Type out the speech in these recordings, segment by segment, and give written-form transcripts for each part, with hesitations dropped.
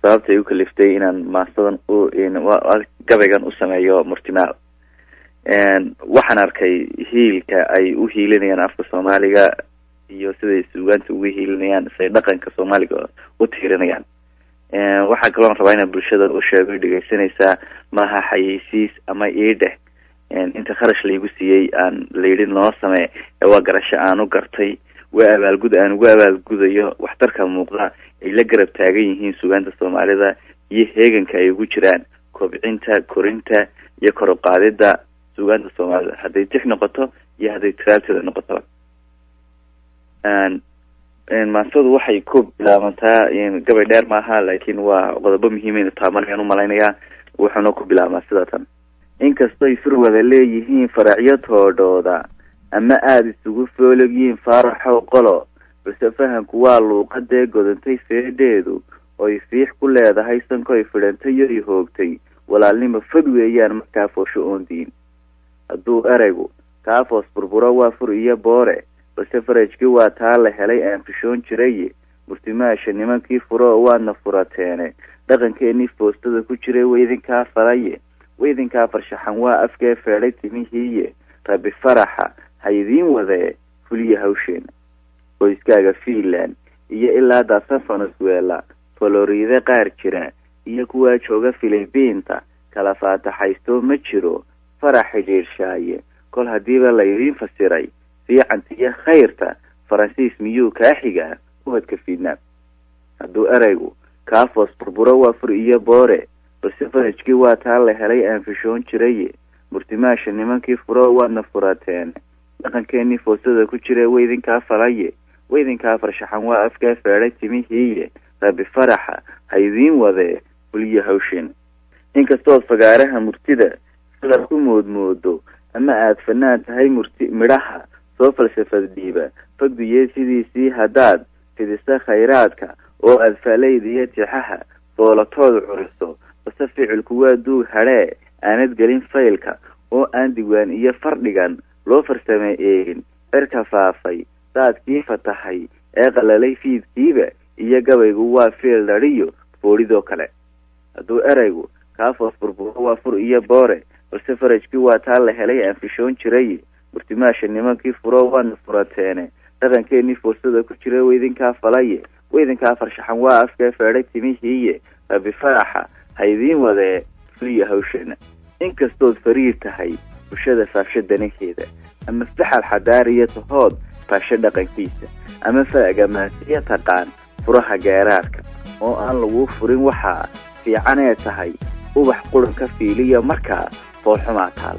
sababta ay u kaliftay inaan maasadan gabaygan u sameeyo murtimaal waxaan arkay hiilka ay u hiilinayaan afka Soomaaliga iyo siday suugaanta ugu hiilinayaan say dhaqanka Soomaaliga u tiirinayaan waxa kale oo rabaa inaan bulshada u sheego dhageysanaysa maaha xayeysiis ama iidhe inta kharash laygu siiyay aan leeydin loo sameey waa garasho aan u gartay waa abaalgudayo waxtarka muuqda ay la garab taagan yihiin suugaanta Soomaalida iyo heeganka ay ugu jiraan kobcinta korinta iyo kor u qaadida suugaanta Soomaalida haday tix noqoto iyo haday tiraalteeda noqoto maasadu waxay ku bilaabantaa gabay dheer maaha laakiin waa qodobo muhiim ah taamarkan u malaynaya wuxuuna ku bilaabmaa sida tan inkastoo ay furwada leeyihiin faracyadooda ama aad isugu foologyiin faaraxo qolo balse fahanku waa luuqadee godantay feedheedu oo ay fiix ku leedahay sanko ay fidhantay iyo hoogtay walaalnimo fad weeyaan markaa foosho oondiin hadduu eraygu kaafoos burburo waa fur iyo boore balse farajkii waa taa la helay aan fishoon jiray murtimaasha nimankii furo waadna furateene dhaqankeenii foostada ku jiray weydinkaa falaye weydinkaa farshaxan waa afkee feedhay timihiiye rabbi faraxa haydiin wadee fuliya hawsheena qoyskaaga Finland iyo ilaa daasa Venezuela Florida qaar jira iyo kuwa jooga Philippines kala faataxaysto ma jiro farax xiriirshaaye kol hadiiba la idin fasiray fiicantiya khayrta Faransiis miyuu ka xiga wadka Finland hadduu eraygu kaafoos burburo waa fur iyo boore balse farajkii waa taa la helay aan fishoon jiray murtimaasha nimankii furo waadna furateen dhaqankeenii foostada ku jiray weydinkaa falaye weydinkaa farshaxan waa afkaa feedhay timihiiye rabbi faraxa haydiin wadee fuliya hawsheena inkastoo fagaaraha murtida sida ku moodmoodo ama aad fanaan tahay midhaha soo falsafad dhiiba fagdiyee sidiisii haddaad fidisa khayraadka oo aad faalaydiya tixaha foolatooda curiso base ficilku waa duug hadhee aanad gelin faylka oo aan diiwaan iyo fardhigan loo farsamay eegin cirka faafay daadkii fatahay ee qalalay fiidkiiba iyo gabaygu waa fiil dhariyo foolidoo kale hadduu eraygu kaafoos burburo waa fur iyo boore balse farajkii waa taa la helay aan fishoon jiray murtimaasha nimankii furo waadna furateene dhaqankeenii foostada ku jiray weydinkaa falaye weydinkaa farshaxan waa afkee feedhay timihiiye rabbi faraxa haydiin wadee fuliya hawsheena inkastood fariir tahay bulshada faafsha danaheeda ama faxal xadaariya tahood faasha dhaqankiisa ama faagamaasiya taqaan furaha geeraarka oo aan lagu furin waxaa fiicanee tahay ubax quran ka fiiliya markaa foolxumaa taal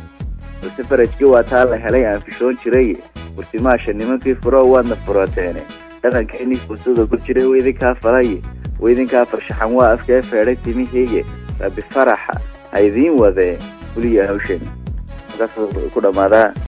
balse farajkii waa taa la helay aan fishoon jiray murtimaasha nimankii furo waadna furateene dhaqankeenii foostada ku jiray weydinkaa falaye weydinkaa farshaxan waa afkee feedhay timihiiye rabbi faraxa haydiin wadee fuliya hawsheena markaas ku dhamaadaa